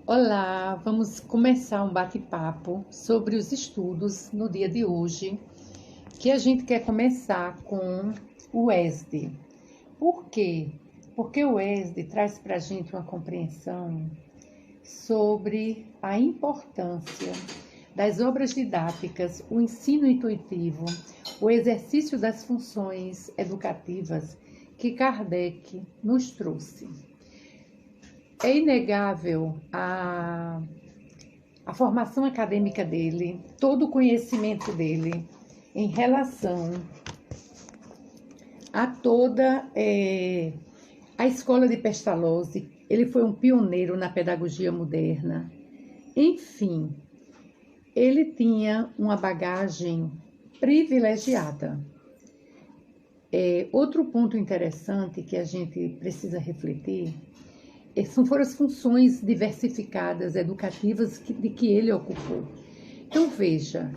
Olá, vamos começar um bate-papo sobre os estudos no dia de hoje, que a gente quer começar com o ESD. Por quê? Porque o ESD traz para a gente uma compreensão sobre a importância das obras didáticas, o ensino intuitivo, o exercício das funções educativas que Kardec nos trouxe. É inegável a formação acadêmica dele, todo o conhecimento dele em relação a toda a escola de Pestalozzi. Ele foi um pioneiro na pedagogia moderna. Enfim, ele tinha uma bagagem privilegiada. Outro ponto interessante que a gente precisa refletir foram as funções diversificadas educativas de que ele ocupou. Então, veja,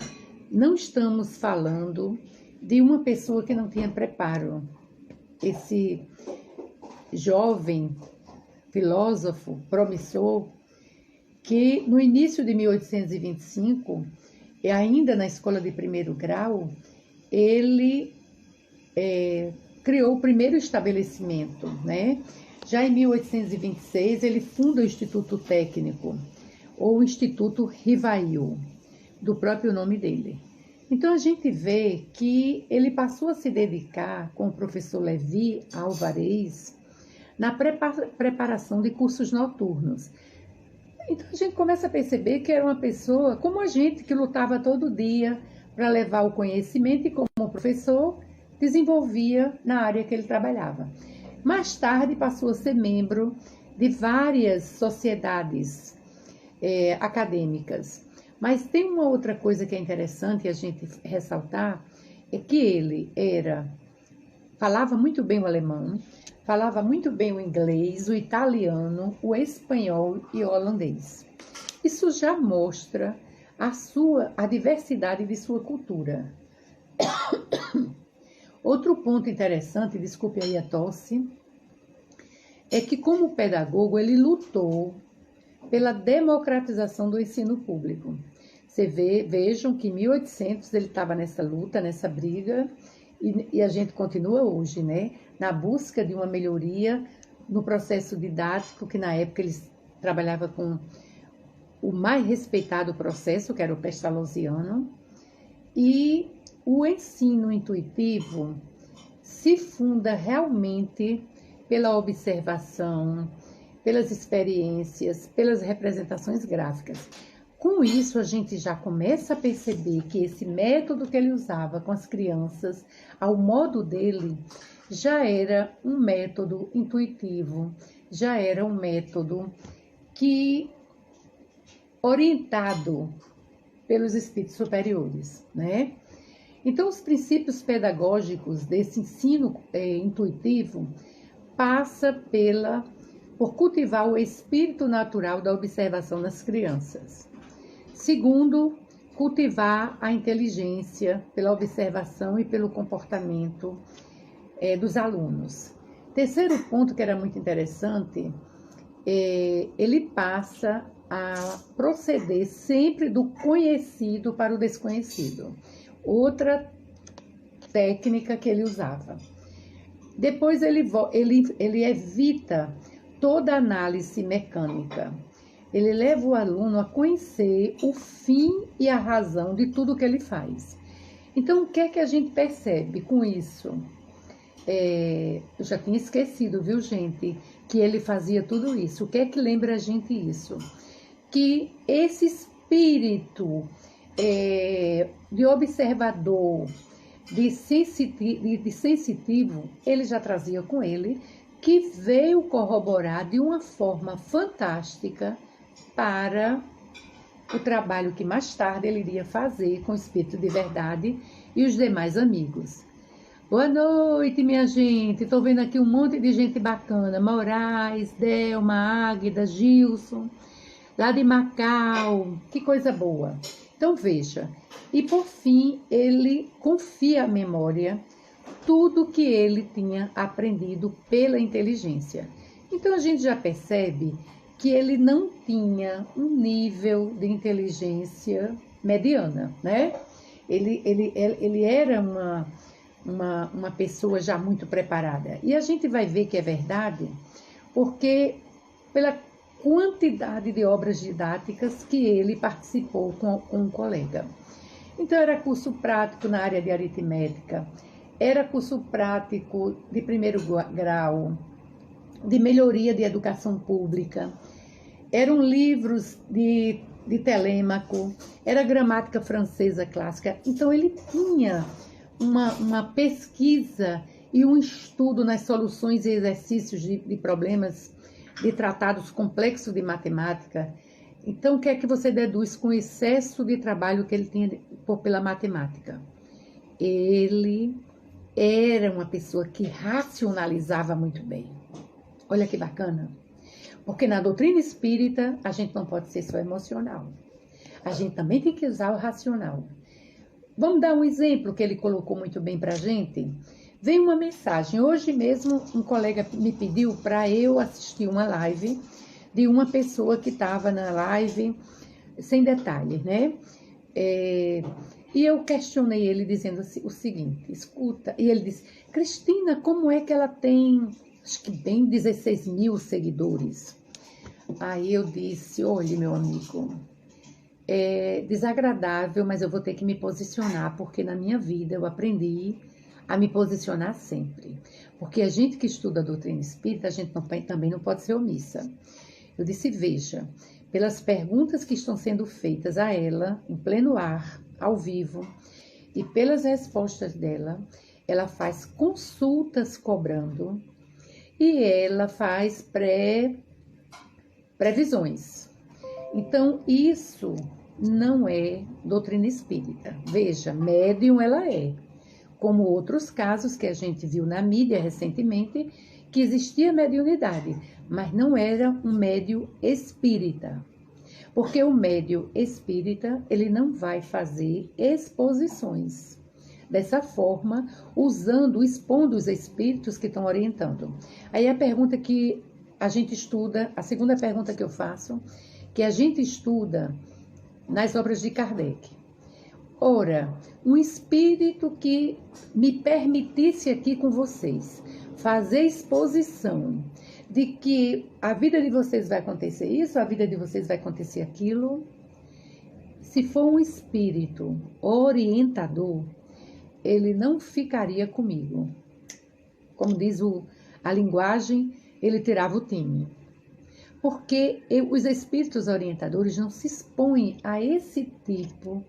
não estamos falando de uma pessoa que não tinha preparo. Esse jovem filósofo promissor, que no início de 1825, e ainda na escola de primeiro grau, ele criou o primeiro estabelecimento, né? Já em 1826, ele funda o Instituto Técnico, ou Instituto Rivail, do próprio nome dele. Então, a gente vê que ele passou a se dedicar com o professor Levi Alvarez na preparação de cursos noturnos. Então, a gente começa a perceber que era uma pessoa como a gente, que lutava todo dia para levar o conhecimento e, como professor, desenvolvia na área que ele trabalhava. Mais tarde passou a ser membro de várias sociedades acadêmicas. Mas tem uma outra coisa que é interessante a gente ressaltar, é que ele falava muito bem o alemão, falava muito bem o inglês, o italiano, o espanhol e o holandês. Isso já mostra a diversidade de sua cultura. Outro ponto interessante, desculpe aí a tosse, é que como pedagogo ele lutou pela democratização do ensino público. Vejam que em 1800 ele estava nessa luta, nessa briga, e a gente continua hoje, né? Na busca de uma melhoria no processo didático, que na época ele trabalhava com o mais respeitado processo, que era o pestalozziano, e o ensino intuitivo se funda realmente pela observação, pelas experiências, pelas representações gráficas. Com isso, a gente já começa a perceber que esse método que ele usava com as crianças, ao modo dele, já era um método intuitivo, já era um método orientado pelos espíritos superiores, né? Então, os princípios pedagógicos desse ensino intuitivo passa por cultivar o espírito natural da observação nas crianças. Segundo, cultivar a inteligência pela observação e pelo comportamento dos alunos. Terceiro ponto que era muito interessante, ele passa a proceder sempre do conhecido para o desconhecido. Outra técnica que ele usava. Depois ele evita toda análise mecânica. Ele leva o aluno a conhecer o fim e a razão de tudo que ele faz. Então, o que é que a gente percebe com isso? Eu já tinha esquecido, viu, gente, que ele fazia tudo isso. O que é que lembra a gente isso? Que esse espírito de observador, de sensitivo, ele já trazia com ele, que veio corroborar de uma forma fantástica para o trabalho que mais tarde ele iria fazer com o Espírito de Verdade e os demais amigos. Boa noite, minha gente. Estou vendo aqui um monte de gente bacana. Moraes, Delma, Águida, Gilson, lá de Macau. Que coisa boa. Então, veja. E, por fim, ele confia à memória tudo que ele tinha aprendido pela inteligência. Então, a gente já percebe que ele não tinha um nível de inteligência mediana, né? Ele era uma pessoa já muito preparada. E a gente vai ver que é verdade, porque pela quantidade de obras didáticas que ele participou com um colega. Então, era curso prático na área de aritmética, era curso prático de primeiro grau, de melhoria de educação pública, eram livros de Telêmaco, era gramática francesa clássica. Então, ele tinha uma pesquisa e um estudo nas soluções e exercícios de problemas, de tratados complexos de matemática. Então, o que é que você deduz com o excesso de trabalho que ele tinha pela matemática? Ele era uma pessoa que racionalizava muito bem. Olha que bacana. Porque na doutrina espírita, a gente não pode ser só emocional. A gente também tem que usar o racional. Vamos dar um exemplo que ele colocou muito bem para a gente? Veio uma mensagem. Hoje mesmo, um colega me pediu para eu assistir uma live de uma pessoa que estava na live, sem detalhes, né? E eu questionei ele dizendo o seguinte, escuta, e ele disse, Cristina, como é que ela tem, acho que bem 16 mil seguidores? Aí eu disse, olha, meu amigo, é desagradável, mas eu vou ter que me posicionar, porque na minha vida eu aprendi a me posicionar sempre. Porque a gente que estuda a doutrina espírita, a gente também não pode ser omissa. Eu disse, veja, pelas perguntas que estão sendo feitas a ela, em pleno ar, ao vivo, e pelas respostas dela, ela faz consultas cobrando e ela faz previsões. Então, isso não é doutrina espírita. Veja, médium ela é. Como outros casos que a gente viu na mídia recentemente, que existia mediunidade, mas não era um médium espírita. Porque o médium espírita, ele não vai fazer exposições dessa forma, expondo os espíritos que estão orientando. Aí a pergunta que a gente estuda, a segunda pergunta que eu faço, que a gente estuda nas obras de Kardec. Ora, um espírito que me permitisse aqui com vocês fazer exposição de que a vida de vocês vai acontecer isso, a vida de vocês vai acontecer aquilo. Se for um espírito orientador, ele não ficaria comigo. Como diz a linguagem, ele tirava o time. Porque os espíritos orientadores não se expõem a esse tipo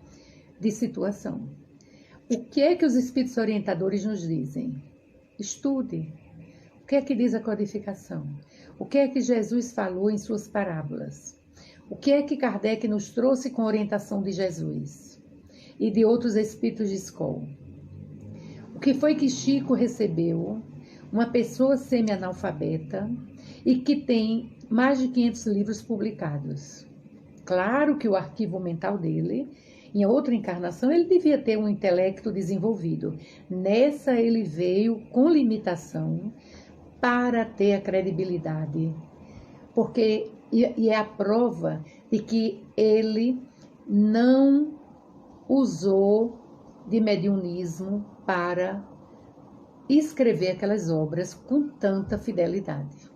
de situação. O que é que os espíritos orientadores nos dizem? Estude. O que é que diz a codificação? O que é que Jesus falou em suas parábolas? O que é que Kardec nos trouxe com a orientação de Jesus e de outros espíritos de escola? O que foi que Chico recebeu? Uma pessoa semi-analfabeta e que tem mais de 500 livros publicados. Claro que o arquivo mental dele, em outra encarnação, ele devia ter um intelecto desenvolvido. Nessa ele veio com limitação para ter a credibilidade. Porque, e é a prova de que ele não usou de mediunismo para escrever aquelas obras com tanta fidelidade.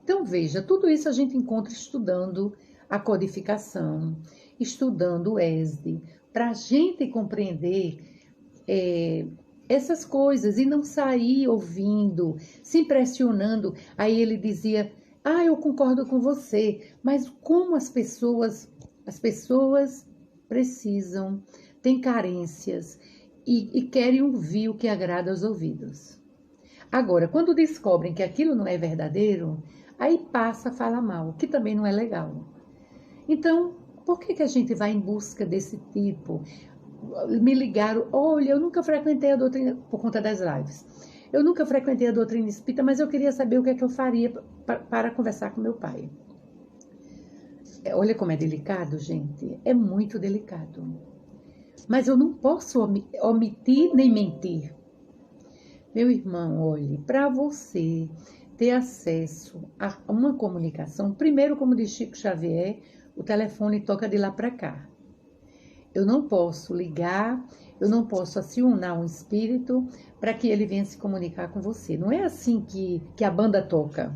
Então, veja, tudo isso a gente encontra estudando a codificação, estudando o ESD, para a gente compreender essas coisas e não sair ouvindo, se impressionando. Aí ele dizia, eu concordo com você, mas como as pessoas precisam, têm carências e querem ouvir o que agrada aos ouvidos. Agora, quando descobrem que aquilo não é verdadeiro, aí passa a falar mal, que também não é legal. Então, por que a gente vai em busca desse tipo? Me ligaram, olha, eu nunca frequentei a doutrina, por conta das lives, eu nunca frequentei a doutrina espírita, mas eu queria saber o que é que eu faria para conversar com meu pai. Olha como é delicado, gente, é muito delicado. Mas eu não posso omitir nem mentir. Meu irmão, olhe, para você ter acesso a uma comunicação, primeiro, como diz Chico Xavier, o telefone toca de lá para cá. Eu não posso ligar, eu não posso acionar um espírito para que ele venha se comunicar com você. Não é assim que a banda toca.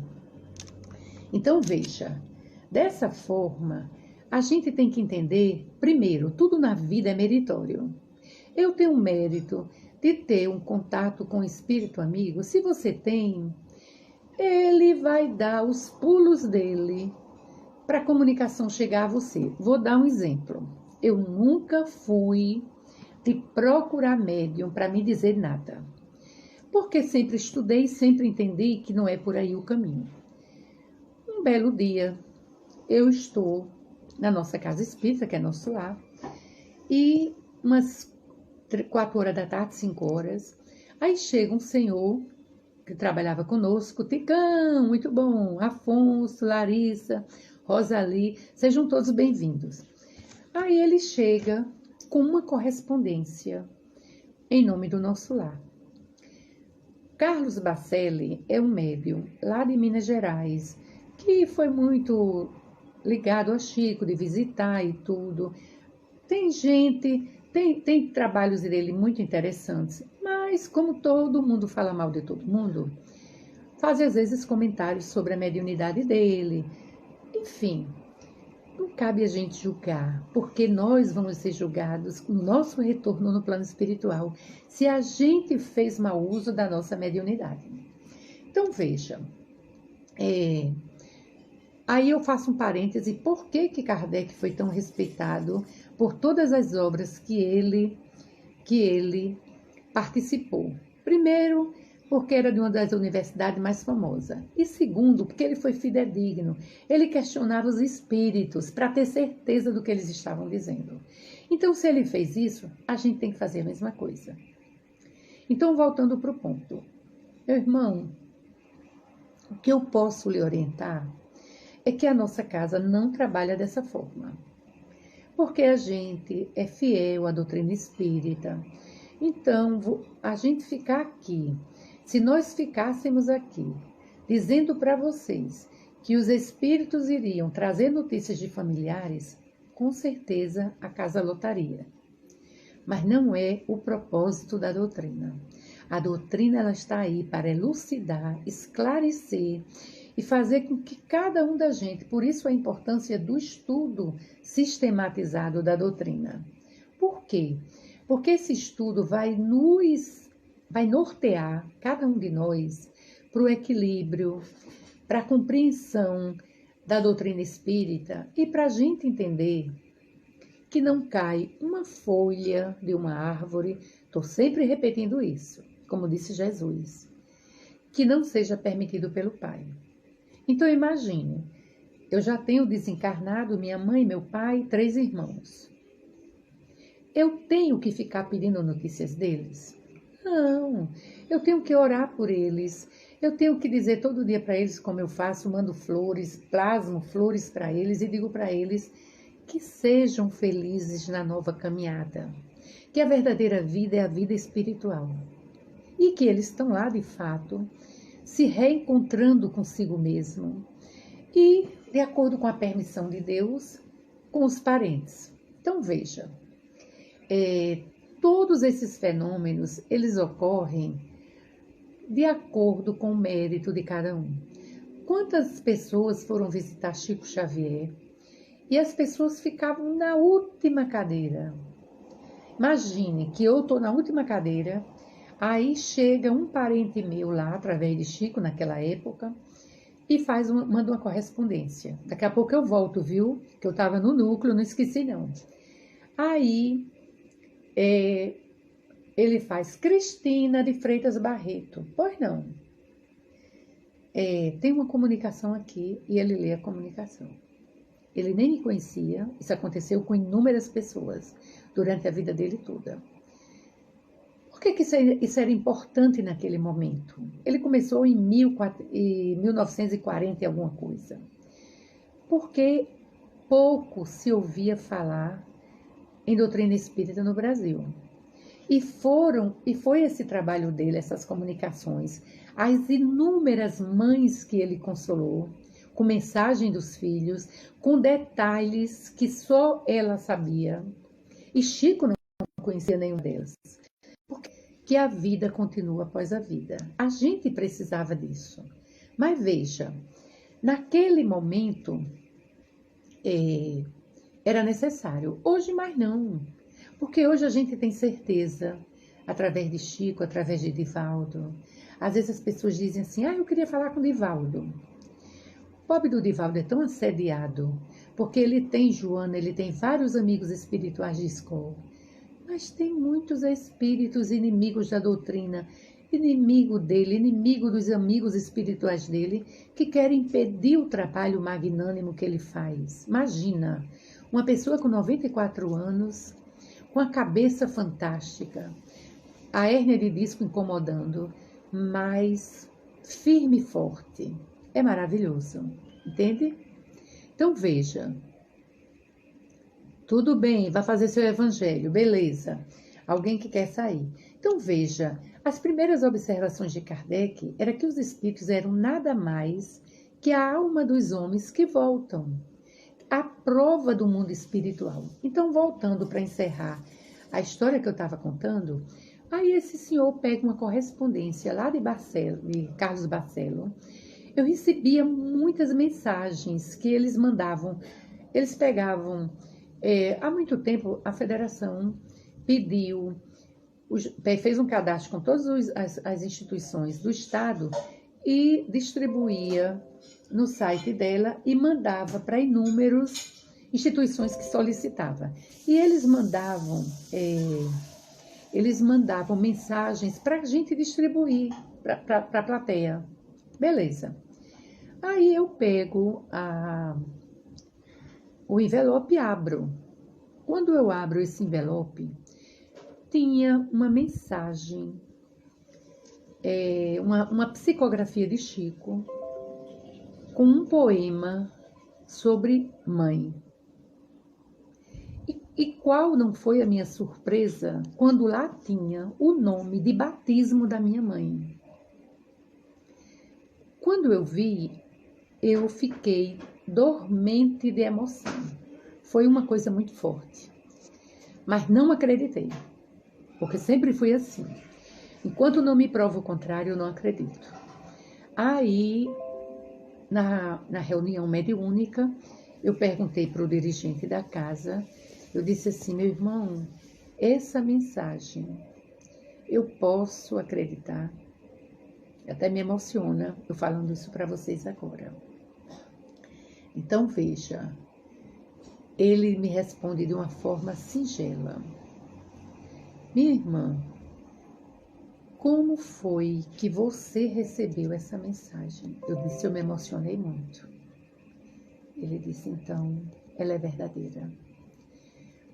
Então, veja, dessa forma, a gente tem que entender, primeiro, tudo na vida é meritório. Eu tenho o mérito de ter um contato com o espírito amigo. Se você tem, ele vai dar os pulos dele para a comunicação chegar a você. Vou dar um exemplo. Eu nunca fui de procurar médium para me dizer nada. Porque sempre estudei e sempre entendi que não é por aí o caminho. Um belo dia, eu estou na nossa casa espírita, que é nosso lar, e umas 4 horas da tarde, 5 horas, aí chega um senhor que trabalhava conosco, Ticão, muito bom, Afonso, Larissa, Rosali, sejam todos bem-vindos. Aí ele chega com uma correspondência em nome do nosso lar. Carlos Bacelli é um médium lá de Minas Gerais, que foi muito ligado a Chico, de visitar e tudo. Tem gente, tem trabalhos dele muito interessantes, mas como todo mundo fala mal de todo mundo, faz às vezes comentários sobre a mediunidade dele. Enfim, não cabe a gente julgar, porque nós vamos ser julgados no nosso retorno no plano espiritual, se a gente fez mau uso da nossa mediunidade. Então, veja, aí eu faço um parêntese, por que Kardec foi tão respeitado por todas as obras que ele participou? Primeiro, porque era de uma das universidades mais famosas. E segundo, porque ele foi fidedigno. Ele questionava os espíritos para ter certeza do que eles estavam dizendo. Então, se ele fez isso, a gente tem que fazer a mesma coisa. Então, voltando para o ponto. Meu irmão, o que eu posso lhe orientar é que a nossa casa não trabalha dessa forma. Porque a gente é fiel à doutrina espírita. Então, a gente ficar aqui, se nós ficássemos aqui, dizendo para vocês que os espíritos iriam trazer notícias de familiares, com certeza a casa lotaria. Mas não é o propósito da doutrina. A doutrina ela está aí para elucidar, esclarecer e fazer com que cada um da gente, por isso a importância do estudo sistematizado da doutrina. Por quê? Porque esse estudo vai nortear cada um de nós para o equilíbrio, para a compreensão da doutrina espírita e para a gente entender que não cai uma folha de uma árvore, estou sempre repetindo isso, como disse Jesus, que não seja permitido pelo Pai. Então imagine, eu já tenho desencarnado minha mãe, meu pai e 3 irmãos. Eu tenho que ficar pedindo notícias deles? Não, eu tenho que orar por eles. Eu tenho que dizer todo dia para eles como eu faço, mando flores, plasmo flores para eles e digo para eles que sejam felizes na nova caminhada. Que a verdadeira vida é a vida espiritual. E que eles estão lá, de fato, se reencontrando consigo mesmo. E, de acordo com a permissão de Deus, com os parentes. Então, veja. Todos esses fenômenos, eles ocorrem de acordo com o mérito de cada um. Quantas pessoas foram visitar Chico Xavier e as pessoas ficavam na última cadeira? Imagine que eu estou na última cadeira, aí chega um parente meu lá, através de Chico, naquela época, e manda uma correspondência. Daqui a pouco eu volto, viu? Que eu estava no núcleo, não esqueci não. Aí ele faz Cristina de Freitas Barreto. Pois não. Tem uma comunicação aqui e ele lê a comunicação. Ele nem me conhecia. Isso aconteceu com inúmeras pessoas durante a vida dele toda. Por que isso era importante naquele momento? Ele começou em 1940 e alguma coisa. Porque pouco se ouvia falar em doutrina espírita no Brasil. E foi esse trabalho dele, essas comunicações, as inúmeras mães que ele consolou, com mensagem dos filhos, com detalhes que só ela sabia. E Chico não conhecia nenhum deles. Porque a vida continua após a vida. A gente precisava disso. Mas veja, naquele momento era necessário. Hoje mais não. Porque hoje a gente tem certeza, através de Chico, através de Divaldo. Às vezes as pessoas dizem assim, eu queria falar com Divaldo. O pobre do Divaldo é tão assediado, porque ele tem, Joana, ele tem vários amigos espirituais de escola, mas tem muitos espíritos inimigos da doutrina, inimigo dele, inimigo dos amigos espirituais dele, que querem impedir o trabalho magnânimo que ele faz. Imagina, uma pessoa com 94 anos, com a cabeça fantástica, a hérnia de disco incomodando, mas firme e forte. É maravilhoso, entende? Então veja, tudo bem, vai fazer seu evangelho, beleza. Alguém que quer sair. Então veja, as primeiras observações de Kardec era que os espíritos eram nada mais que a alma dos homens que voltam, a prova do mundo espiritual. Então, voltando para encerrar a história que eu estava contando, aí esse senhor pega uma correspondência lá de Carlos Barcelo. Eu recebia muitas mensagens que eles mandavam. Eles pegavam... há muito tempo, a federação fez um cadastro com todas as instituições do Estado e distribuía no site dela e mandava para inúmeras instituições que solicitavam. E eles mandavam mensagens para a gente distribuir para a plateia. Beleza. Aí eu pego o envelope e abro. Quando eu abro esse envelope, tinha uma mensagem, uma psicografia de Chico, com um poema sobre mãe. E qual não foi a minha surpresa quando lá tinha o nome de batismo da minha mãe? Quando eu vi, eu fiquei dormente de emoção. Foi uma coisa muito forte. Mas não acreditei, porque sempre fui assim. Enquanto não me prova o contrário, eu não acredito. Aí, na reunião mediúnica, eu perguntei para o dirigente da casa, eu disse assim, meu irmão, essa mensagem, eu posso acreditar? Até me emociona eu falando isso para vocês agora. Então, veja, ele me responde de uma forma singela. Minha irmã, como foi que você recebeu essa mensagem? Eu disse, eu me emocionei muito. Ele disse, então, ela é verdadeira.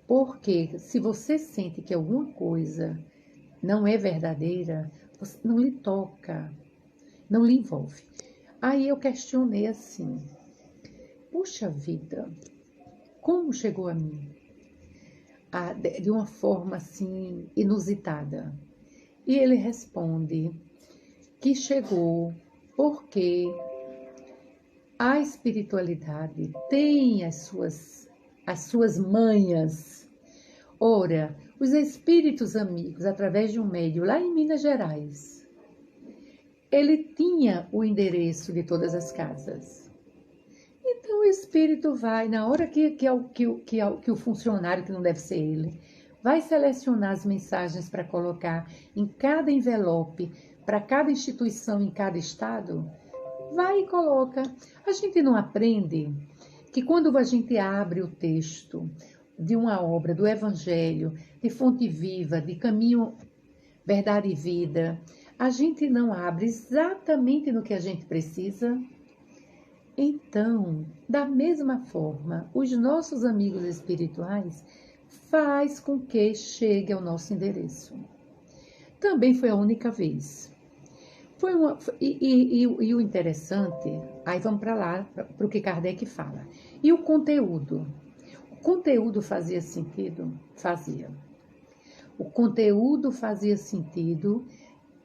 Porque se você sente que alguma coisa não é verdadeira, não lhe toca, não lhe envolve. Aí eu questionei assim, puxa vida, como chegou a mim? De uma forma assim inusitada. E ele responde que chegou porque a espiritualidade tem as suas manhas. Ora, os espíritos amigos, através de um médium lá em Minas Gerais, ele tinha o endereço de todas as casas. Então o espírito vai, na hora que o funcionário, que não deve ser ele, vai selecionar as mensagens para colocar em cada envelope, para cada instituição em cada estado, vai e coloca. A gente não aprende que quando a gente abre o texto de uma obra, do Evangelho, de Fonte Viva, de Caminho, Verdade e Vida, a gente não abre exatamente no que a gente precisa? Então, da mesma forma, os nossos amigos espirituais faz com que chegue ao nosso endereço. Também foi a única vez. E o interessante, aí vamos para lá, para o que Kardec fala. E o conteúdo? O conteúdo fazia sentido? Fazia. o conteúdo fazia sentido.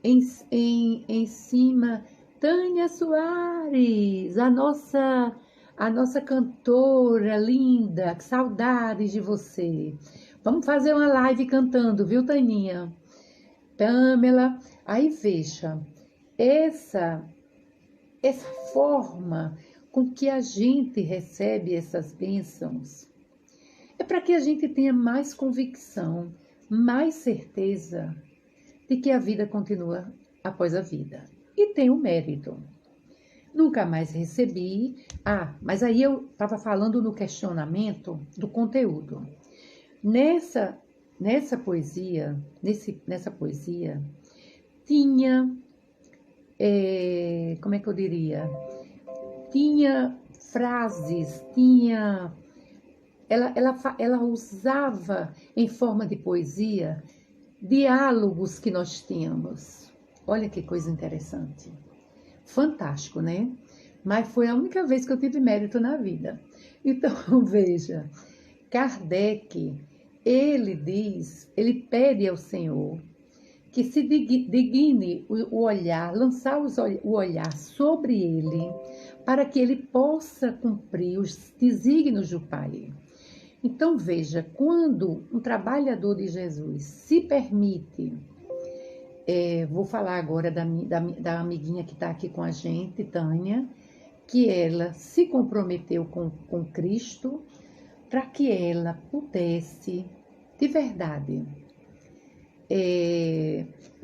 Em cima, Tânia Soares, a nossa cantora linda, que saudades de você. Vamos fazer uma live cantando, viu, Taninha? Pamela, aí veja, essa forma com que a gente recebe essas bênçãos é para que a gente tenha mais convicção, mais certeza de que a vida continua após a vida. E tem o mérito. Nunca mais recebi. Mas aí eu estava falando no questionamento do conteúdo. Nessa poesia, tinha, como é que eu diria? Tinha frases, ela usava em forma de poesia diálogos que nós tínhamos. Olha que coisa interessante. Fantástico, né? Mas foi a única vez que eu tive mérito na vida. Então, veja, Kardec, ele pede ao Senhor que se digne o olhar, lançar o olhar sobre ele, para que ele possa cumprir os desígnios do Pai. Então, veja, quando um trabalhador de Jesus se permite, vou falar agora da amiguinha que está aqui com a gente, Tânia, que ela se comprometeu com Cristo para que ela pudesse, de verdade,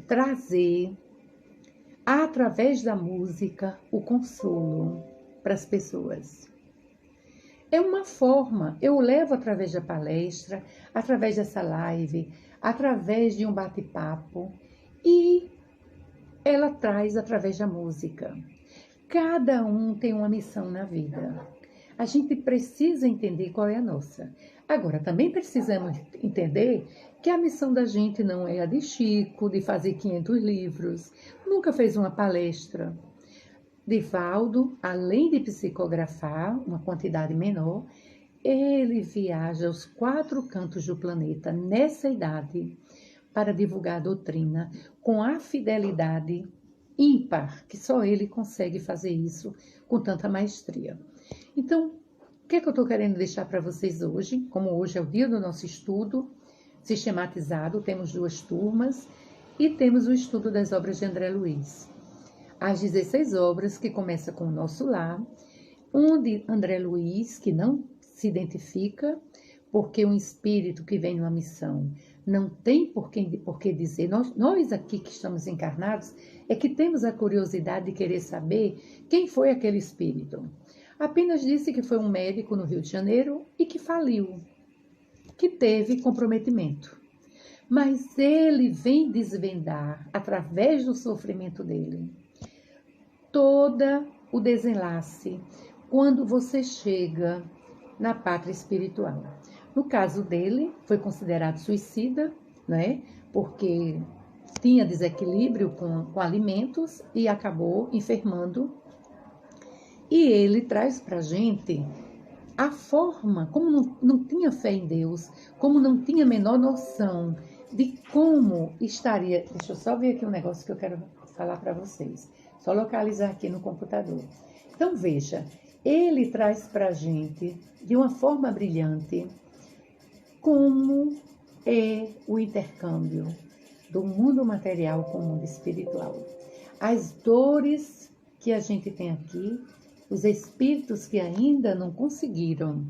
trazer, através da música, o consolo para as pessoas. É uma forma, eu levo através da palestra, através dessa live, através de um bate-papo, e ela traz através da música. Cada um tem uma missão na vida. A gente precisa entender qual é a nossa. Agora, também precisamos entender que a missão da gente não é a de Chico, de fazer 500 livros, nunca fez uma palestra. Divaldo, além de psicografar uma quantidade menor, ele viaja aos 4 cantos do planeta nessa idade para divulgar a doutrina com a fidelidade ímpar, que só ele consegue fazer isso com tanta maestria. Então, o que é que eu estou querendo deixar para vocês hoje? Como hoje é o dia do nosso estudo sistematizado, temos 2 turmas e temos o estudo das obras de André Luiz. As 16 obras, que começa com o Nosso Lar, onde André Luiz, que não se identifica, porque um espírito que vem numa missão não tem por que dizer, nós aqui que estamos encarnados, é que temos a curiosidade de querer saber quem foi aquele espírito. Apenas disse que foi um médico no Rio de Janeiro e que faliu, que teve comprometimento. Mas ele vem desvendar, através do sofrimento dele, todo o desenlace quando você chega na pátria espiritual. No caso dele, foi considerado suicida, né? Porque tinha desequilíbrio com alimentos e acabou enfermando. E ele traz para a gente a forma, como não tinha fé em Deus, como não tinha a menor noção de como estaria. Deixa eu só ver aqui um negócio que eu quero falar para vocês. Só localizar aqui no computador. Então, veja, ele traz para a gente, de uma forma brilhante, como é o intercâmbio do mundo material com o mundo espiritual. As dores que a gente tem aqui, os espíritos que ainda não conseguiram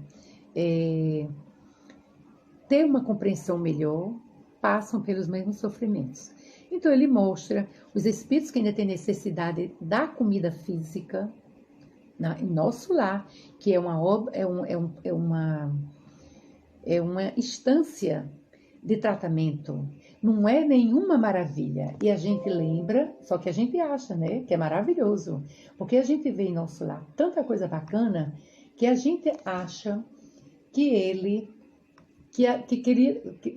ter uma compreensão melhor, passam pelos mesmos sofrimentos. Então, ele mostra os espíritos que ainda têm necessidade da comida física, em nosso lar, que é uma instância de tratamento. Não é nenhuma maravilha. E a gente lembra, só que a gente acha, né, que é maravilhoso. Porque a gente vê em nosso lar tanta coisa bacana que a gente acha que ele...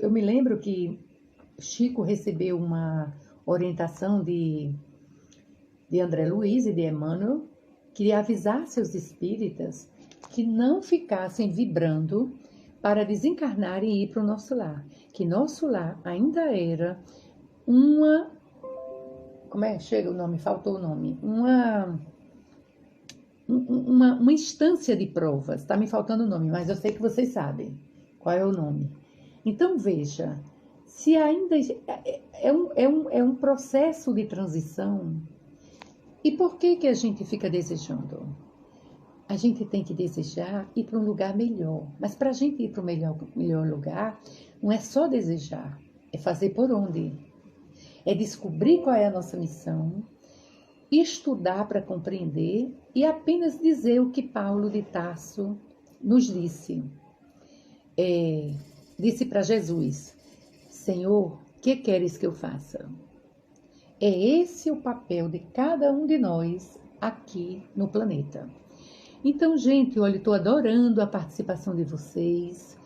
Eu me lembro que Chico recebeu uma orientação de André Luiz e de Emmanuel, queria avisar seus espíritas que não ficassem vibrando para desencarnar e ir para o nosso lar. Que nosso lar ainda era uma... Como é? Chega o nome, faltou o nome. Uma instância de provas. Está me faltando o nome, mas eu sei que vocês sabem qual é o nome. Então, veja, se ainda é um processo de transição, e por que a gente fica desejando? A gente tem que desejar ir para um lugar melhor. Mas para a gente ir para o melhor lugar, não é só desejar, é fazer por onde. É descobrir qual é a nossa missão, estudar para compreender e apenas dizer o que Paulo de Tarso nos disse. Disse para Jesus: Senhor, que queres que eu faça? É esse o papel de cada um de nós aqui no planeta. Então, gente, olha, estou adorando a participação de vocês.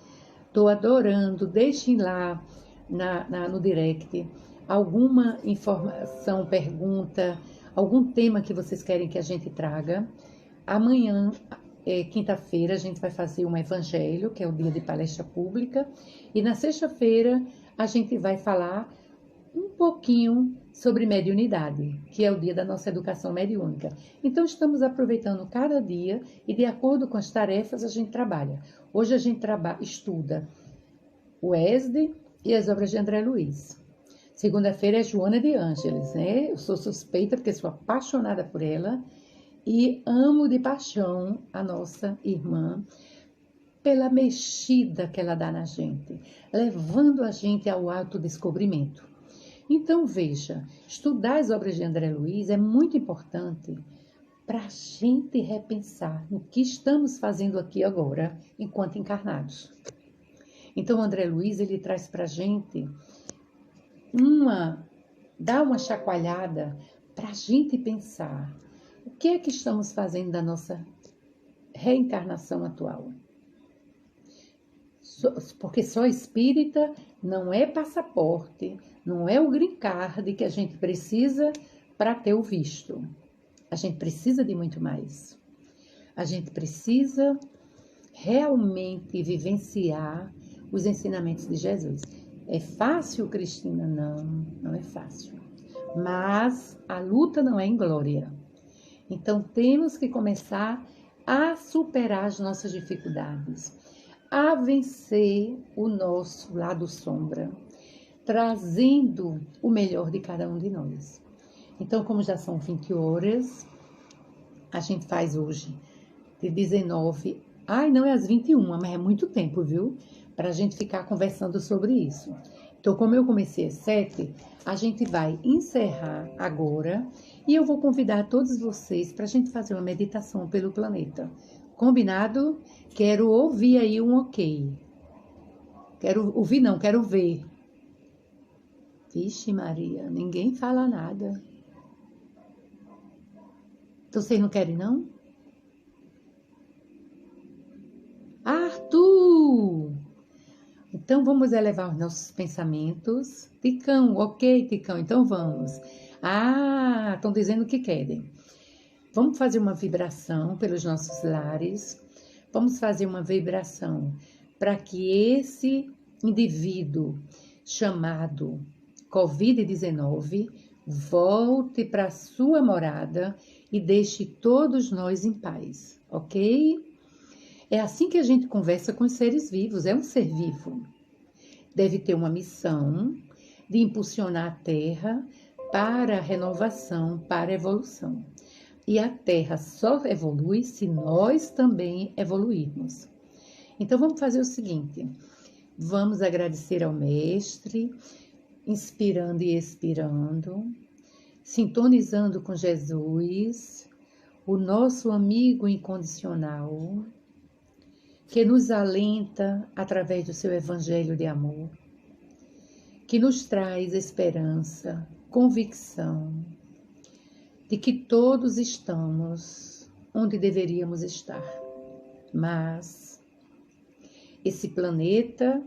Estou adorando. Deixem lá no direct alguma informação, pergunta, algum tema que vocês querem que a gente traga. Amanhã, quinta-feira, a gente vai fazer um evangelho, que é o dia de palestra pública. E na sexta-feira, a gente vai falar um pouquinho sobre mediunidade, que é o dia da nossa educação mediúnica. Então, estamos aproveitando cada dia e, de acordo com as tarefas, a gente trabalha. Hoje a gente estuda o ESD e as obras de André Luiz. Segunda-feira é Joana de Ângeles, né? Eu sou suspeita porque sou apaixonada por ela e amo de paixão a nossa irmã pela mexida que ela dá na gente, levando a gente ao autodescobrimento. Então, veja, estudar as obras de André Luiz é muito importante para a gente repensar no que estamos fazendo aqui agora, enquanto encarnados. Então, André Luiz, ele traz para a gente dá uma chacoalhada para a gente pensar o que é que estamos fazendo da nossa reencarnação atual. Porque só espírita não é passaporte, não é o green card que a gente precisa para ter o visto. A gente precisa de muito mais. A gente precisa realmente vivenciar os ensinamentos de Jesus. É fácil, Cristina? Não é fácil. Mas a luta não é inglória. Então temos que começar a superar as nossas dificuldades, a vencer o nosso lado sombra, trazendo o melhor de cada um de nós. Então, como já são 20 horas, a gente faz hoje de 19... não é às 21, mas é muito tempo, viu? Para a gente ficar conversando sobre isso. Então, como eu comecei às 7, a gente vai encerrar agora e eu vou convidar todos vocês para a gente fazer uma meditação pelo planeta. Combinado? Quero ouvir aí um ok. Quero ouvir, não, quero ver. Vixe, Maria, ninguém fala nada. Então, vocês não querem, não? Arthur! Então, vamos elevar os nossos pensamentos. Ticão, ok, Ticão, então vamos. Estão dizendo que querem. Vamos fazer uma vibração pelos nossos lares. Vamos fazer uma vibração para que esse indivíduo chamado Covid-19 volte para a sua morada e deixe todos nós em paz, ok? É assim que a gente conversa com os seres vivos, é um ser vivo. Deve ter uma missão de impulsionar a Terra para a renovação, para a evolução. E a Terra só evolui se nós também evoluirmos. Então, vamos fazer o seguinte. Vamos agradecer ao Mestre, inspirando e expirando, sintonizando com Jesus, o nosso amigo incondicional, que nos alenta através do seu evangelho de amor, que nos traz esperança, convicção, de que todos estamos onde deveríamos estar. Mas esse planeta,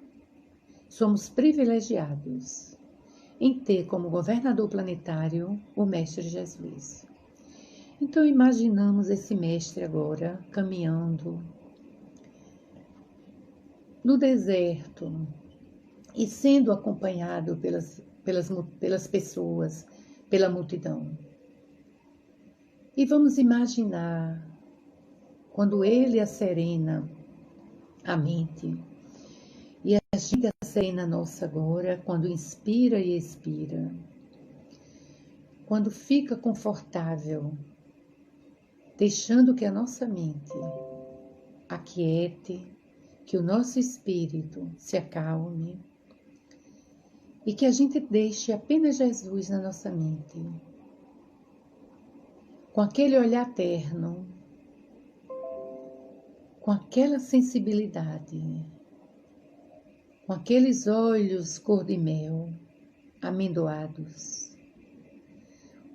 somos privilegiados em ter como governador planetário o Mestre Jesus. Então imaginamos esse Mestre agora caminhando no deserto e sendo acompanhado pelas pessoas, pela multidão. E vamos imaginar quando ele acerena a mente e a gente acerena a nossa agora, quando inspira e expira, quando fica confortável, deixando que a nossa mente aquiete, que o nosso espírito se acalme e que a gente deixe apenas Jesus na nossa mente, com aquele olhar terno, com aquela sensibilidade, com aqueles olhos cor de mel, amendoados,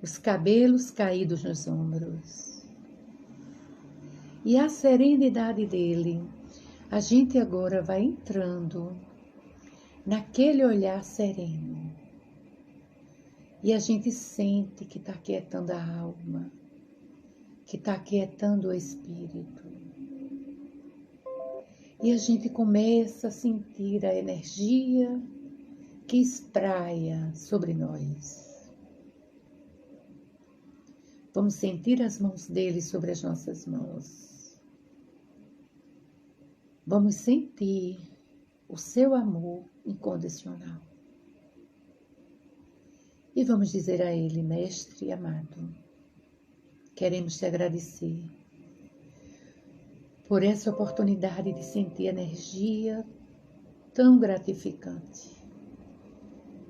os cabelos caídos nos ombros. E a serenidade dele, a gente agora vai entrando naquele olhar sereno. E a gente sente que está aquietando a alma, que está aquietando o espírito. E a gente começa a sentir a energia que espraia sobre nós. Vamos sentir as mãos dele sobre as nossas mãos. Vamos sentir o seu amor incondicional. E vamos dizer a ele: Mestre amado, queremos te agradecer por essa oportunidade de sentir energia tão gratificante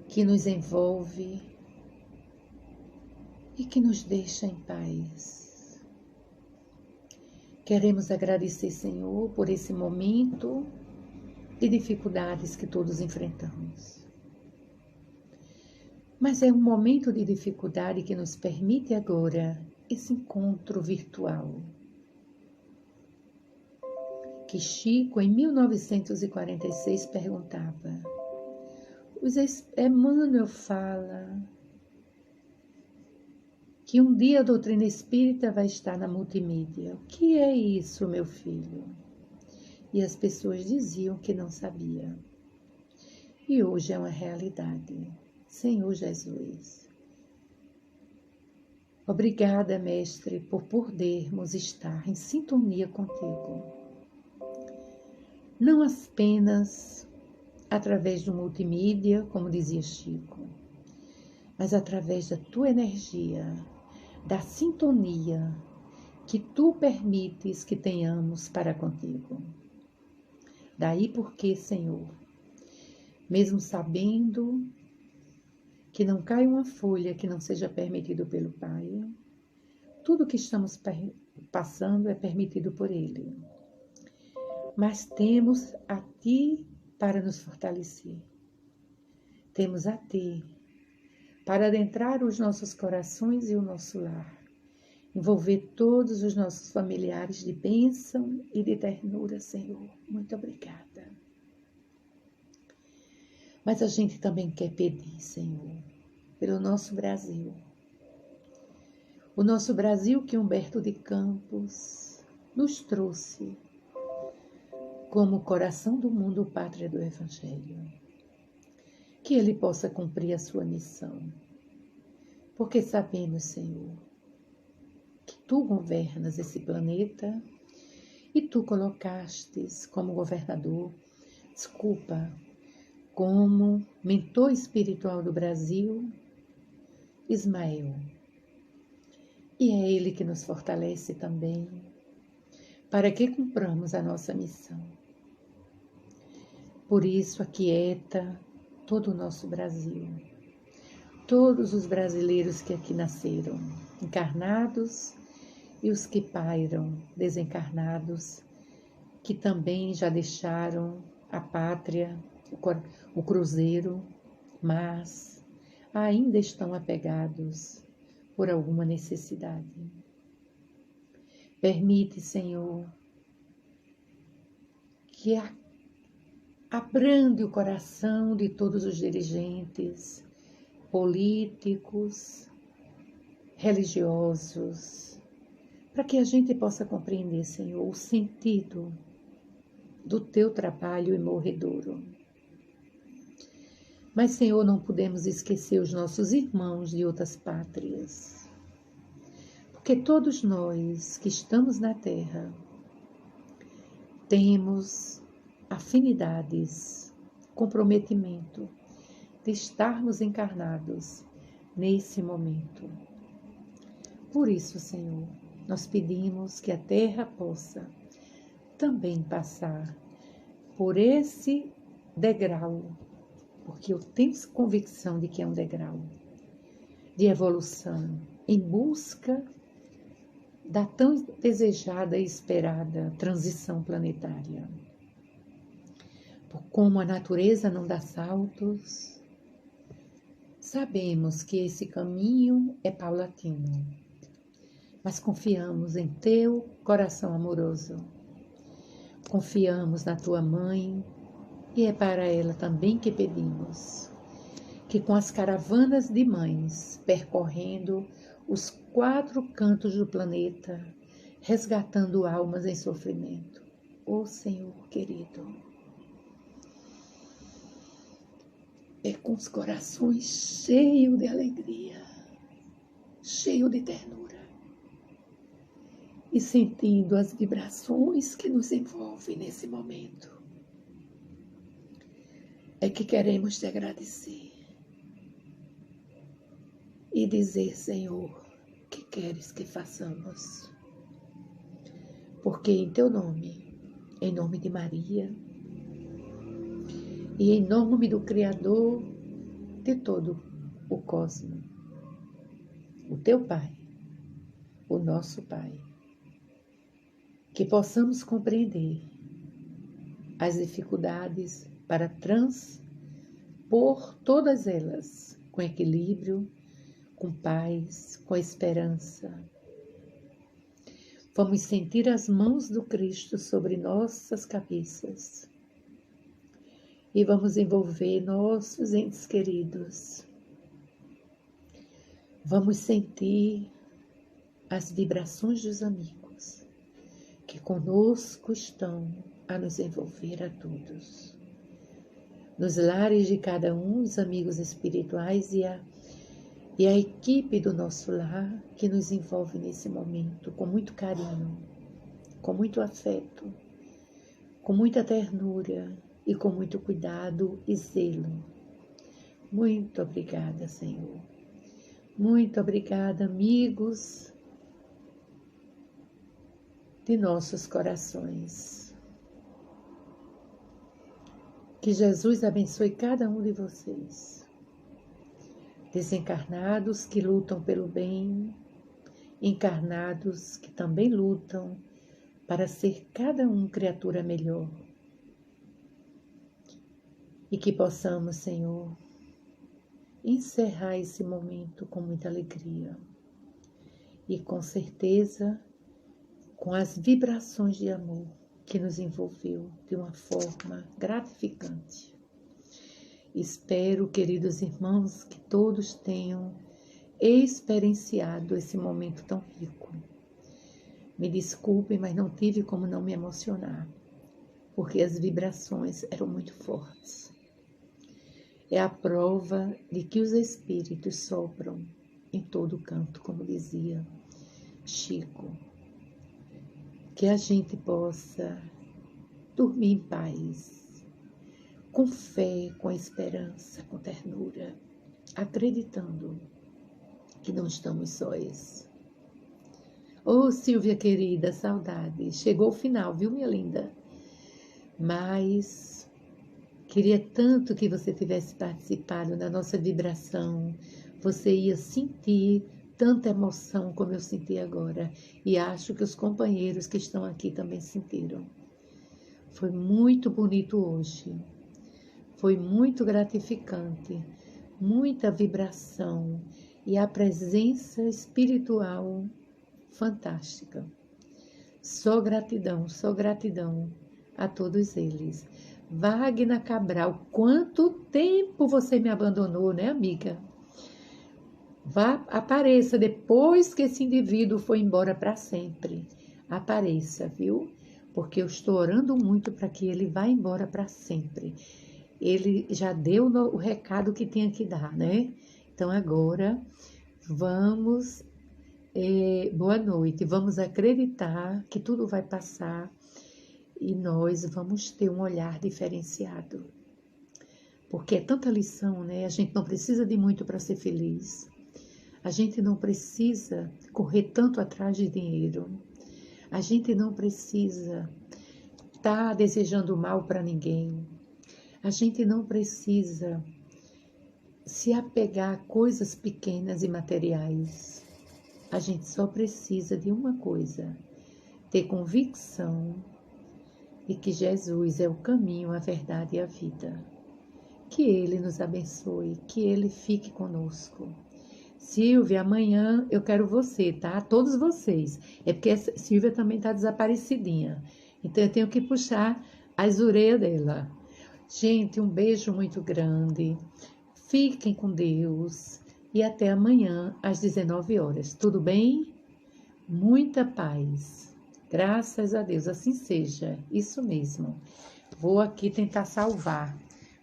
que nos envolve e que nos deixa em paz. Queremos agradecer, Senhor, por esse momento de dificuldades que todos enfrentamos. Mas é um momento de dificuldade que nos permite agora esse encontro virtual. Que Chico, em 1946, perguntava: Emmanuel fala que um dia a doutrina espírita vai estar na multimídia. O que é isso, meu filho? E as pessoas diziam que não sabia. E hoje é uma realidade. Senhor Jesus, obrigada, Mestre, por podermos estar em sintonia contigo. Não apenas através do multimídia, como dizia Chico, mas através da tua energia, da sintonia que tu permites que tenhamos para contigo. Daí porque, Senhor, mesmo sabendo que não cai uma folha que não seja permitido pelo Pai, tudo que estamos passando é permitido por Ele. Mas temos a Ti para nos fortalecer. Temos a Ti para adentrar os nossos corações e o nosso lar, envolver todos os nossos familiares de bênção e de ternura, Senhor. Muito obrigada. Mas a gente também quer pedir, Senhor, pelo nosso Brasil. O nosso Brasil que Humberto de Campos nos trouxe como o coração do mundo, pátria do Evangelho. Que ele possa cumprir a sua missão. Porque sabemos, Senhor, que tu governas esse planeta e tu colocastes como governador, como mentor espiritual do Brasil, Ismael. E é ele que nos fortalece também, para que cumpramos a nossa missão. Por isso, aquieta todo o nosso Brasil, todos os brasileiros que aqui nasceram, encarnados e os que pairam, desencarnados, que também já deixaram a pátria, o cruzeiro, mas ainda estão apegados por alguma necessidade. Permite, Senhor, que abrande o coração de todos os dirigentes, políticos, religiosos, para que a gente possa compreender, Senhor, o sentido do teu trabalho imorredouro. Mas, Senhor, não podemos esquecer os nossos irmãos de outras pátrias, porque todos nós que estamos na terra temos afinidades, comprometimento de estarmos encarnados nesse momento. Por isso, Senhor, nós pedimos que a terra possa também passar por esse degrau, porque eu tenho convicção de que é um degrau de evolução em busca da tão desejada e esperada transição planetária. Por como a natureza não dá saltos, sabemos que esse caminho é paulatino, mas confiamos em teu coração amoroso. Confiamos na tua mãe e é para ela também que pedimos que com as caravanas de mães percorrendo os 4 cantos do planeta, resgatando almas em sofrimento. Ó Senhor querido, é com os corações cheios de alegria, cheios de ternura, e sentindo as vibrações que nos envolvem nesse momento, é que queremos te agradecer e dizer, Senhor, que queres que façamos. Porque em teu nome, em nome de Maria e em nome do Criador de todo o cosmos, o teu Pai, o nosso Pai, que possamos compreender as dificuldades para transpor todas elas com equilíbrio, com paz, com esperança. Vamos sentir as mãos do Cristo sobre nossas cabeças e vamos envolver nossos entes queridos. Vamos sentir as vibrações dos amigos que conosco estão a nos envolver a todos. Nos lares de cada um, os amigos espirituais e a equipe do nosso lar que nos envolve nesse momento com muito carinho, com muito afeto, com muita ternura e com muito cuidado e zelo. Muito obrigada, Senhor. Muito obrigada, amigos de nossos corações. Que Jesus abençoe cada um de vocês. Desencarnados que lutam pelo bem, encarnados que também lutam para ser cada um criatura melhor. E que possamos, Senhor, encerrar esse momento com muita alegria e com certeza com as vibrações de amor que nos envolveu de uma forma gratificante. Espero, queridos irmãos, que todos tenham experienciado esse momento tão rico. Me desculpem, mas não tive como não me emocionar, porque as vibrações eram muito fortes. É a prova de que os espíritos sopram em todo canto, como dizia Chico. Que a gente possa dormir em paz, com fé, com esperança, com ternura, acreditando que não estamos sós. Ô Silvia querida, saudade. Chegou o final, viu, minha linda? Mas queria tanto que você tivesse participado da nossa vibração. Você ia sentir tanta emoção como eu senti agora. E acho que os companheiros que estão aqui também sentiram. Foi muito bonito hoje. Foi muito gratificante. Muita vibração. E a presença espiritual fantástica. Só gratidão a todos eles. Wagner Cabral, quanto tempo você me abandonou, né, amiga? Apareça depois que esse indivíduo foi embora para sempre. Apareça, viu? porque eu estou orando muito para que ele vá embora para sempre. Ele já deu o recado que tinha que dar, né? Então agora vamos, boa noite, vamos acreditar que tudo vai passar e nós vamos ter um olhar diferenciado. Porque é tanta lição, né? A gente não precisa de muito para ser feliz. A gente não precisa correr tanto atrás de dinheiro. A gente não precisa estar desejando mal para ninguém. A gente não precisa se apegar a coisas pequenas e materiais. A gente só precisa de uma coisa: ter convicção de que Jesus é o caminho, a verdade e a vida. Que Ele nos abençoe, que Ele fique conosco. Silvia, amanhã eu quero você, tá? Todos vocês. É porque a Silvia também está desaparecidinha. Então eu tenho que puxar as orelhas dela. Gente, um beijo muito grande. Fiquem com Deus. E até amanhã, às 19 horas. Tudo bem? Muita paz. Graças a Deus, assim seja. Isso mesmo. Vou aqui tentar salvar,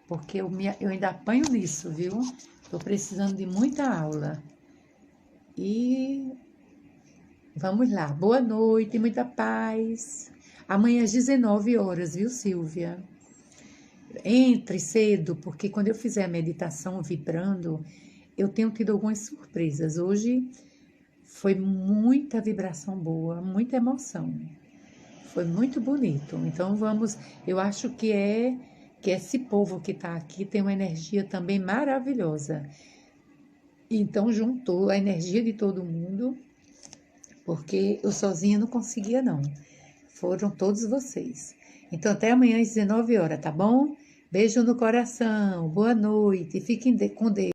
porque eu ainda apanho nisso, viu? Estou precisando de muita aula. E vamos lá. Boa noite, muita paz. Amanhã às 19 horas, viu, Silvia? Entre cedo, porque quando eu fizer a meditação vibrando, eu tenho tido algumas surpresas. Hoje foi muita vibração boa, muita emoção. Foi muito bonito. Então eu acho que esse povo que está aqui tem uma energia também maravilhosa. Então juntou a energia de todo mundo, porque eu sozinha não conseguia não. Foram todos vocês. Então até amanhã às 19 horas, tá bom? Beijo no coração, boa noite, fiquem com Deus.